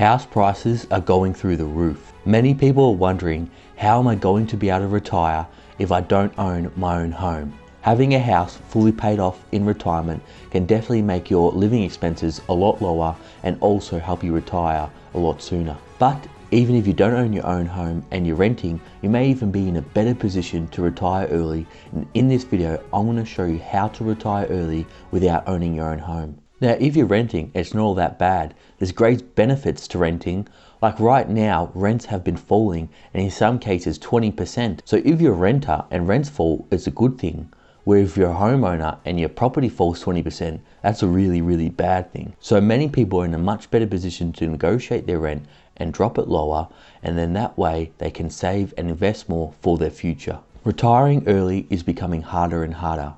House prices are going through the roof. Many people are wondering, how am I going to be able to retire if I don't own my own home? Having a house fully paid off in retirement can definitely make your living expenses a lot lower and also help you retire a lot sooner. But even if you don't own your own home and you're renting, you may even be in a better position to retire early. And in this video, I'm going to show you how to retire early without owning your own home. Now, if you're renting, it's not all that bad. There's great benefits to renting. Like right now, rents have been falling, and in some cases 20%. So if you're a renter and rents fall, it's a good thing. Where if you're a homeowner and your property falls 20%, that's a really bad thing. So many people are in a much better position to negotiate their rent and drop it lower, and then that way they can save and invest more for their future. Retiring early is becoming harder and harder.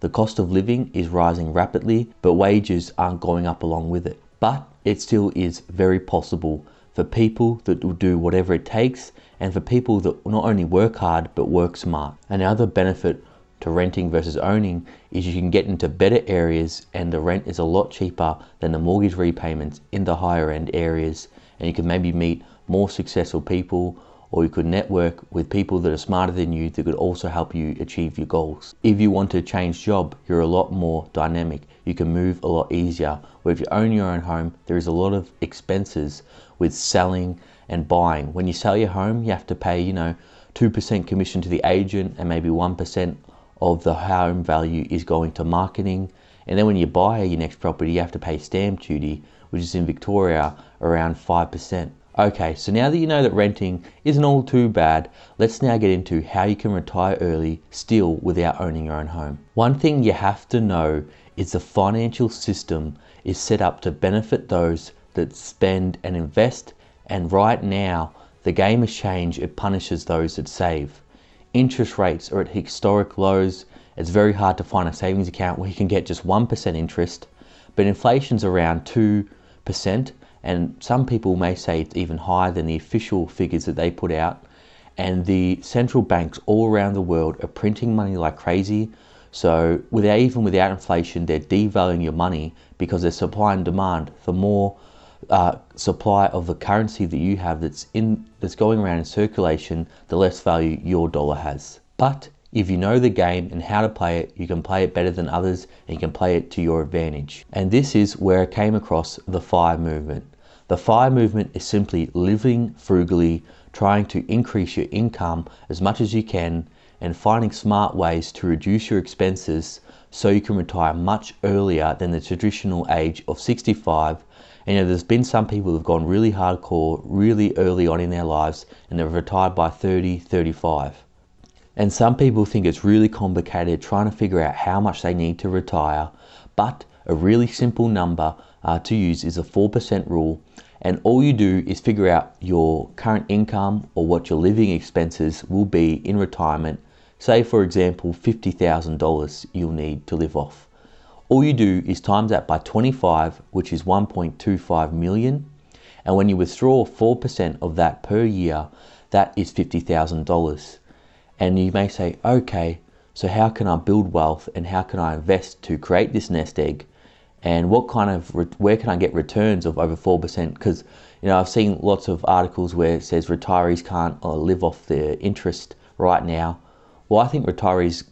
The cost of living is rising rapidly, but wages aren't going up along with it. But it still is very possible for people that will do whatever it takes, and for people that not only work hard but work smart. Another benefit to renting versus owning is you can get into better areas, and the rent is a lot cheaper than the mortgage repayments in the higher end areas, and you can maybe meet more successful people, or you could network with people that are smarter than you that could also help you achieve your goals. If you want to change job, you're a lot more dynamic. You can move a lot easier. Where if you own your own home, there is a lot of expenses with selling and buying. When you sell your home, you have to pay, 2% commission to the agent, and maybe 1% of the home value is going to marketing. And then when you buy your next property, you have to pay stamp duty, which is in Victoria around 5%. Okay, so now that you know that renting isn't all too bad, let's now get into how you can retire early still without owning your own home. One thing you have to know is the financial system is set up to benefit those that spend and invest, and right now the game has changed. It punishes those that save. Interest rates are at historic lows. It's very hard to find a savings account where you can get just 1% interest, but inflation's around 2%. And some people may say it's even higher than the official figures that they put out. And the central banks all around the world are printing money like crazy. So even without inflation, they're devaluing your money because there's supply and demand. The more supply of the currency that you have that's going around in circulation, the less value your dollar has. But if you know the game and how to play it, you can play it better than others, and you can play it to your advantage. And this is where I came across the FIRE movement. The FIRE movement is simply living frugally, trying to increase your income as much as you can, and finding smart ways to reduce your expenses so you can retire much earlier than the traditional age of 65. And there's been some people who've gone really hardcore, really early on in their lives, and they've retired by 30, 35. And some people think it's really complicated trying to figure out how much they need to retire, but a really simple number to use is a 4% rule. And all you do is figure out your current income or what your living expenses will be in retirement. Say, for example, $50,000 you'll need to live off. All you do is times that by 25, which is 1.25 million. And when you withdraw 4% of that per year, that is $50,000. And you may say, okay, so how can I build wealth and how can I invest to create this nest egg? And where can I get returns of over 4%? Because I've seen lots of articles where it says retirees can't live off their interest right now. Well, I think retirees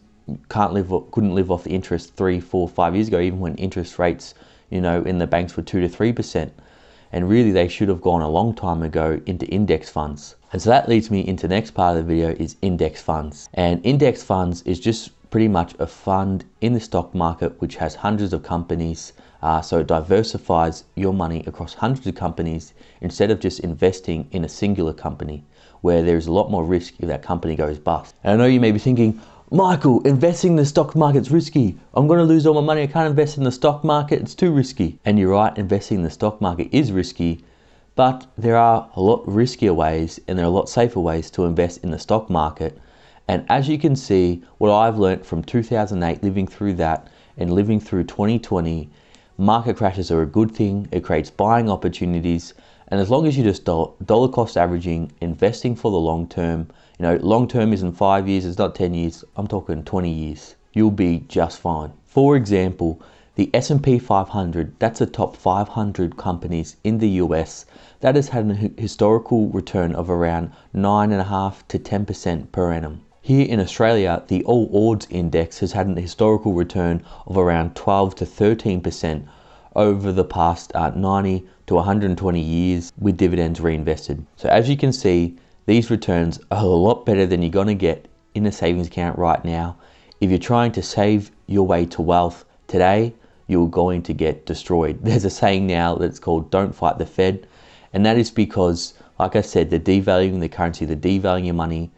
couldn't live off the interest 3, 4, 5 years ago, even when interest rates in the banks were 2 to 3%. And really they should have gone a long time ago into index funds. And so that leads me into the next part of the video, is index funds. And index funds is just pretty much a fund in the stock market which has hundreds of companies. So it diversifies your money across hundreds of companies instead of just investing in a singular company where there's a lot more risk if that company goes bust. And I know you may be thinking, Michael, investing in the stock market's risky. I'm going to lose all my money. I can't invest in the stock market. It's too risky. And you're right, investing in the stock market is risky, but there are a lot riskier ways and there are a lot safer ways to invest in the stock market. And as you can see, what I've learned from 2008, living through that and living through 2020, market crashes are a good thing. It creates buying opportunities. And as long as you just dollar cost averaging, investing for the long term, long term isn't 5 years, it's not 10 years, I'm talking 20 years, you'll be just fine. For example, The S&P 500, that's the top 500 companies in the US, that has had a historical return of around 9.5 to 10% per annum. Here in Australia, the All Ords Index has had a historical return of around 12 to 13% over the past 90 to 120 years with dividends reinvested. So as you can see, these returns are a lot better than you're going to get in a savings account right now. If you're trying to save your way to wealth today, you're going to get destroyed. There's a saying now that's called "don't fight the Fed," and that is because, like I said, they're devaluing the currency, they're devaluing your money.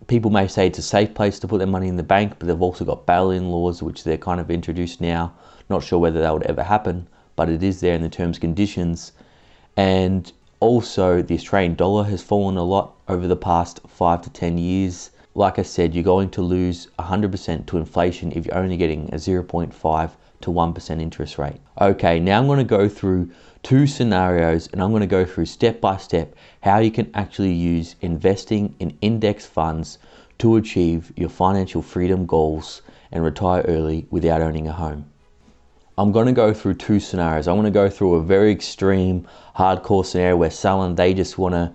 People may say it's a safe place to put their money in the bank, but they've also got bail-in laws, which they're kind of introduced now. Not sure whether that would ever happen, but it is there in the terms and conditions. And also the Australian dollar has fallen a lot over the past 5 to 10 years. Like I said, you're going to lose 100% to inflation if you're only getting a 0.5 to 1% interest rate. Okay, now I'm going to go through two scenarios, and I'm going to go through step by step how you can actually use investing in index funds to achieve your financial freedom goals and retire early without owning a home. I'm going to go through two scenarios. I'm going to go through a very extreme, hardcore scenario where someone, they just want to,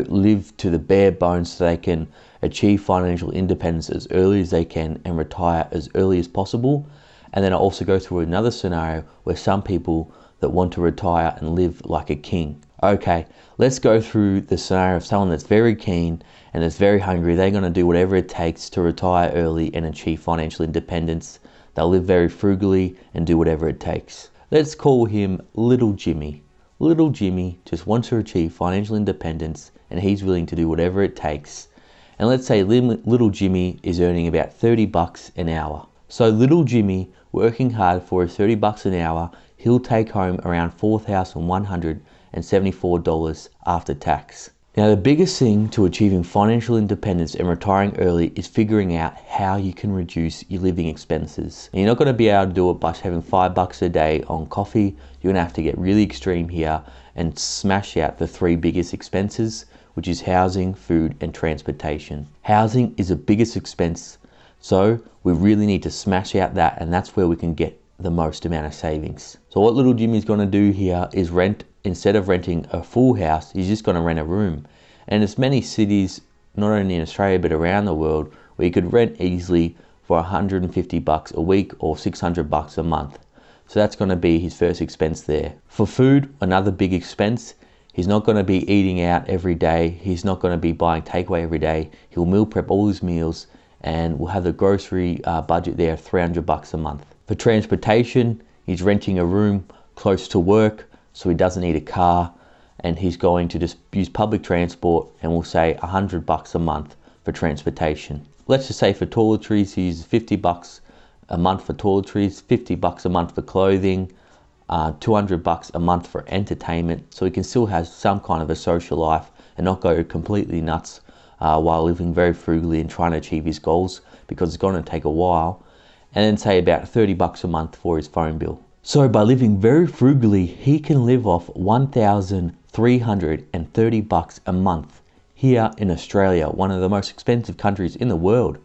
live to the bare bones so they can achieve financial independence as early as they can and retire as early as possible. And then I also go through another scenario where some people that want to retire and live like a king. Okay, let's go through the scenario of someone that's very keen and that's very hungry. They're going to do whatever it takes to retire early and achieve financial independence. They'll live very frugally and do whatever it takes. Let's call him Little Jimmy. Little Jimmy just wants to achieve financial independence and he's willing to do whatever it takes. And let's say Little Jimmy is earning about 30 bucks an hour. So Little Jimmy, working hard for his 30 bucks an hour, he'll take home around $4,174 after tax. Now, the biggest thing to achieving financial independence and retiring early is figuring out how you can reduce your living expenses. And you're not going to be able to do it by having $5 a day on coffee. You're going to have to get really extreme here and smash out the three biggest expenses, which is housing, food, and transportation. Housing is the biggest expense, so we really need to smash out that, and that's where we can get the most amount of savings. So what Little Jimmy's going to do here is instead of renting a full house, he's just going to rent a room. And there's many cities, not only in Australia but around the world, where you could rent easily for 150 bucks a week or 600 bucks a month. So that's going to be his first expense there. For food, another big expense. He's not going to be eating out every day. He's not going to be buying takeaway every day. He'll meal prep all his meals and we'll have the grocery budget there of 300 bucks a month. For transportation, he's renting a room close to work, so he doesn't need a car, and he's going to just use public transport, and we'll say 100 bucks a month for transportation. Let's just say for toiletries, he uses 50 bucks a month for toiletries, 50 bucks a month for clothing, 200 bucks a month for entertainment, so he can still have some kind of a social life and not go completely nuts while living very frugally and trying to achieve his goals, because it's going to take a while. And then say about 30 bucks a month for his phone bill. So by living very frugally, he can live off 1,330 bucks a month here in Australia, one of the most expensive countries in the world.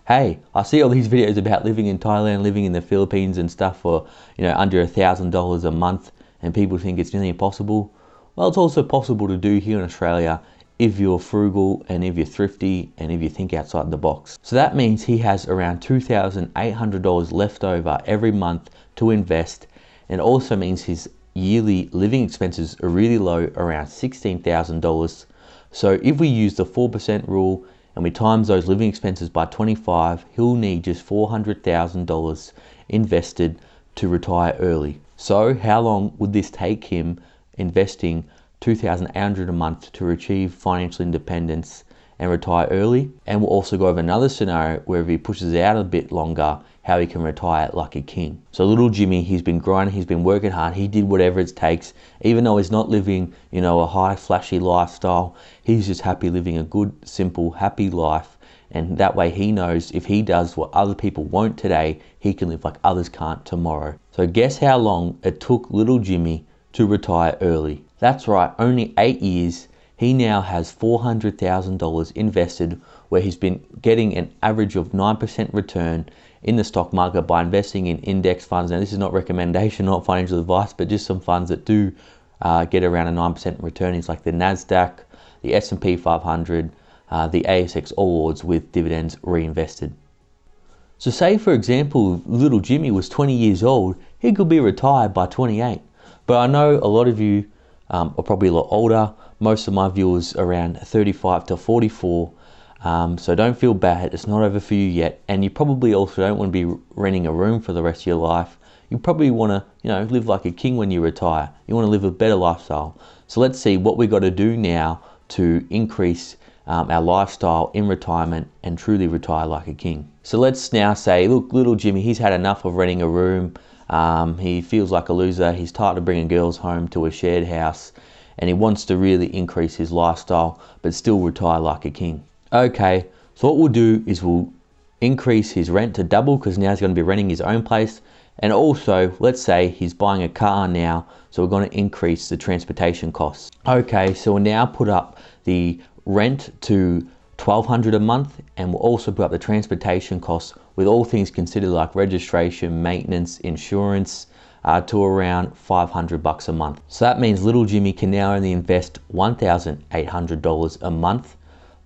Hey, I see all these videos about living in Thailand, living in the Philippines and stuff for, under $1,000 a month, and people think it's nearly impossible. Well, it's also possible to do here in Australia if you're frugal and if you're thrifty and if you think outside the box. So that means he has around $2,800 left over every month to invest, and also means his yearly living expenses are really low, around $16,000. So if we use the 4% rule and we times those living expenses by 25, he'll need just $400,000 invested to retire early. So how long would this take him investing $2,800 a month to achieve financial independence and retire early? And we'll also go over another scenario where if he pushes out a bit longer, how he can retire like a king. So Little Jimmy, he's been grinding, he's been working hard, he did whatever it takes, even though he's not living, a high flashy lifestyle. He's just happy living a good, simple, happy life. And that way he knows if he does what other people won't today, he can live like others can't tomorrow. So guess how long it took Little Jimmy to retire early? That's right, only 8 years. He now has $400,000 invested, where he's been getting an average of 9% return in the stock market by investing in index funds. Now, this is not recommendation, not financial advice, but just some funds that do get around a 9% return. It's like the NASDAQ, the S&P 500, the ASX All Ords with dividends reinvested. So say, for example, little Jimmy was 20 years old, he could be retired by 28. But I know a lot of you are probably a lot older. Most of my viewers around 35 to 44. So don't feel bad, it's not over for you yet. And you probably also don't want to be renting a room for the rest of your life. You probably want to, live like a king when you retire. You want to live a better lifestyle. So let's see what we got to do now to increase our lifestyle in retirement and truly retire like a king. So let's now say, look, little Jimmy, he's had enough of renting a room. He feels like a loser. He's tired of bringing girls home to a shared house, and he wants to really increase his lifestyle, but still retire like a king. Okay, so what we'll do is we'll increase his rent to double, because now he's going to be renting his own place. And also, let's say he's buying a car now, so we're going to increase the transportation costs. Okay, so we'll now put up the rent to $1,200 a month, and we'll also put up the transportation costs with all things considered, like registration, maintenance, insurance, to around $500 a month. So that means little Jimmy can now only invest $1,800 a month,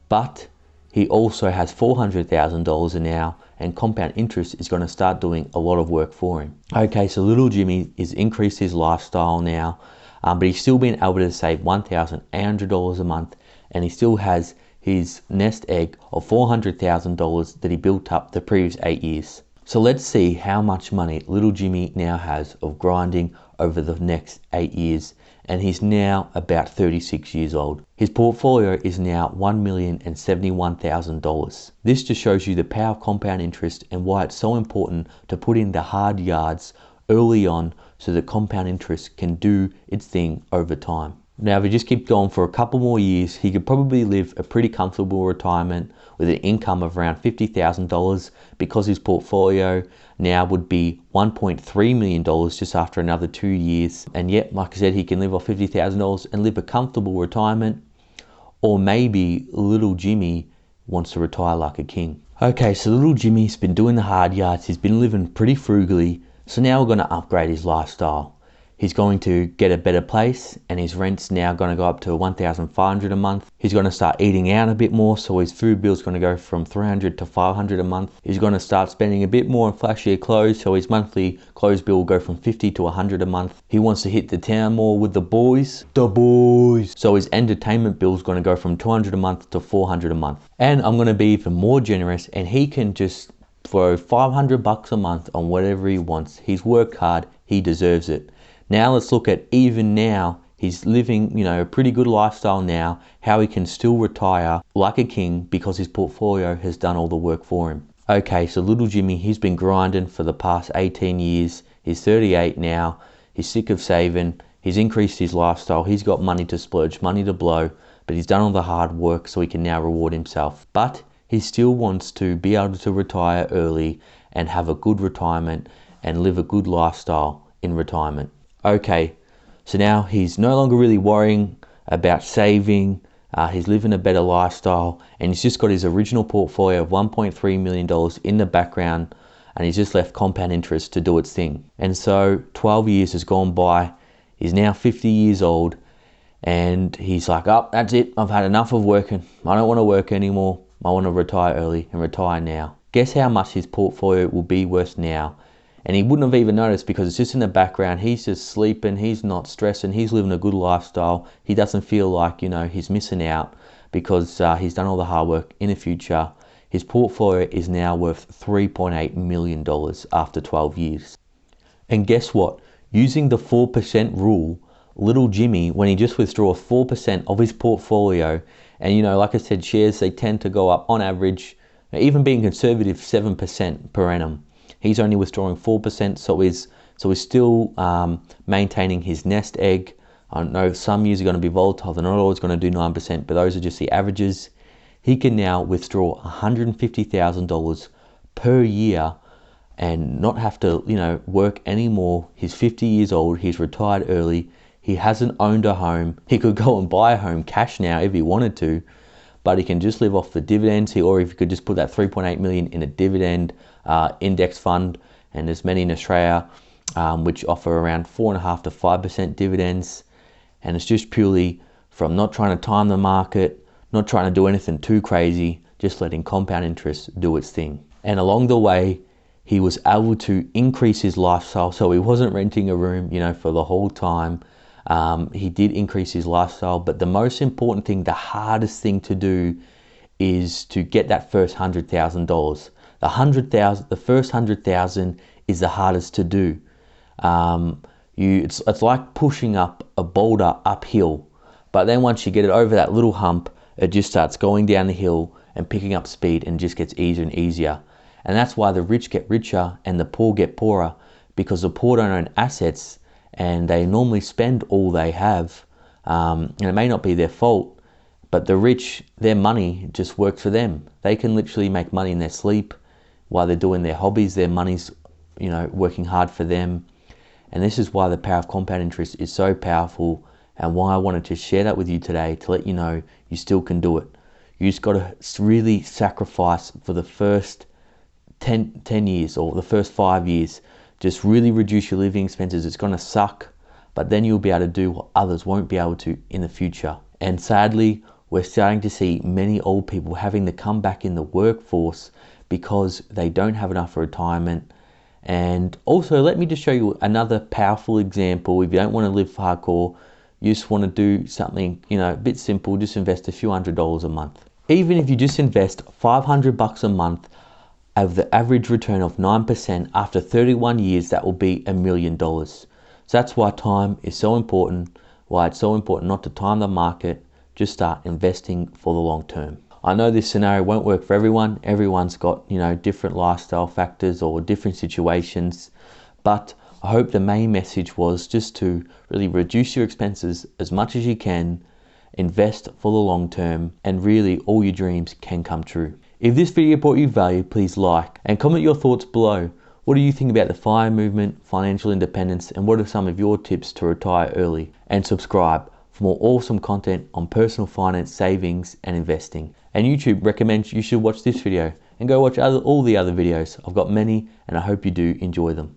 but he also has $400,000 now, and compound interest is going to start doing a lot of work for him. Okay, so little Jimmy is increased his lifestyle now, but he's still been able to save $1,800 a month, and he still has his nest egg of $400,000 that he built up the previous 8 years. So let's see how much money little Jimmy now has of grinding over the next 8 years, and he's now about 36 years old. His portfolio is now $1,071,000. This just shows you the power of compound interest and why it's so important to put in the hard yards early on so that compound interest can do its thing over time. Now, if he just keeps going for a couple more years, he could probably live a pretty comfortable retirement with an income of around $50,000, because his portfolio now would be $1.3 million just after another 2 years. And yet, like I said, he can live off $50,000 and live a comfortable retirement. Or maybe little Jimmy wants to retire like a king. Okay, so little Jimmy's been doing the hard yards. He's been living pretty frugally. So now we're going to upgrade his lifestyle. He's going to get a better place, and his rent's now going to go up to $1,500 a month. He's going to start eating out a bit more, so his food bill's going to go from $300 to $500 a month. He's going to start spending a bit more on flashier clothes, so his monthly clothes bill will go from $50 to $100 a month. He wants to hit the town more with the boys. So his entertainment bill's going to go from $200 a month to $400 a month. And I'm going to be even more generous, and he can just throw $500 a month on whatever he wants. He's worked hard, he deserves it. Now let's look at, even now, he's living, a pretty good lifestyle now, how he can still retire like a king because his portfolio has done all the work for him. Okay, so little Jimmy, he's been grinding for the past 18 years. He's 38 now. He's sick of saving. He's increased his lifestyle. He's got money to splurge, money to blow, but he's done all the hard work so he can now reward himself. But he still wants to be able to retire early and have a good retirement and live a good lifestyle in retirement. Okay, so now he's no longer really worrying about saving. He's living a better lifestyle, and he's just got his original portfolio of $1.3 million in the background, and he's just left compound interest to do its thing. And so 12 years has gone by. He's now 50 years old, and he's like, oh, that's it. I've had enough of working. I don't want to work anymore. I want to retire early and retire now. Guess how much his portfolio will be worth now? And he wouldn't have even noticed, because it's just in the background. He's just sleeping, he's not stressing, he's living a good lifestyle. He doesn't feel like, he's missing out because he's done all the hard work. In the future, his portfolio is now worth $3.8 million after 12 years. And guess what? Using the 4% rule, little Jimmy, when he just withdraws 4% of his portfolio, and like I said, shares, they tend to go up on average, even being conservative, 7% per annum. He's only withdrawing 4%, so he's still maintaining his nest egg. I know some years are going to be volatile. They're not always going to do 9%, but those are just the averages. He can now withdraw $150,000 per year and not have to, work anymore. He's 50 years old. He's retired early. He hasn't owned a home. He could go and buy a home cash now if he wanted to, but he can just live off the dividends. Or if you could just put that 3.8 million in a dividend index fund, and there's many in Australia which offer around 4.5% to 5% dividends, and it's just purely from not trying to time the market, not trying to do anything too crazy, just letting compound interest do its thing. And along the way, he was able to increase his lifestyle, so he wasn't renting a room, for the whole time. He did increase his lifestyle, but the most important thing, the hardest thing to do, is to get that first $100,000. The first 100,000 is the hardest to do. It's like pushing up a boulder uphill, but then once you get it over that little hump, it just starts going down the hill and picking up speed and just gets easier and easier. And that's why the rich get richer and the poor get poorer, because the poor don't own assets and they normally spend all they have. And it may not be their fault, but the rich, their money just works for them. They can literally make money in their sleep while they're doing their hobbies. Their money's, working hard for them. And this is why the power of compound interest is so powerful, and why I wanted to share that with you today, to let you know you still can do it. You just got to really sacrifice for the first 10 years or the first 5 years. Just really reduce your living expenses. It's going to suck, but then you'll be able to do what others won't be able to in the future. And sadly, we're starting to see many old people having to come back in the workforce because they don't have enough for retirement. And also, let me just show you another powerful example. If you don't want to live hardcore, you just want to do something, a bit simple, just invest a few $100s a month. Even if you just invest $500 a month, of the average return of 9%, after 31 years, that will be $1 million. So that's why time is so important, why it's so important not to time the market, just start investing for the long term. I know this scenario won't work for everyone. Everyone's got, different lifestyle factors or different situations, but I hope the main message was just to really reduce your expenses as much as you can, invest for the long term, and really all your dreams can come true. If this video brought you value, please like and comment your thoughts below. What do you think about the FIRE movement, financial independence, and what are some of your tips to retire early? And subscribe for more awesome content on personal finance, savings, and investing. And YouTube recommends you should watch this video and go watch all the other videos. I've got many, and I hope you do enjoy them.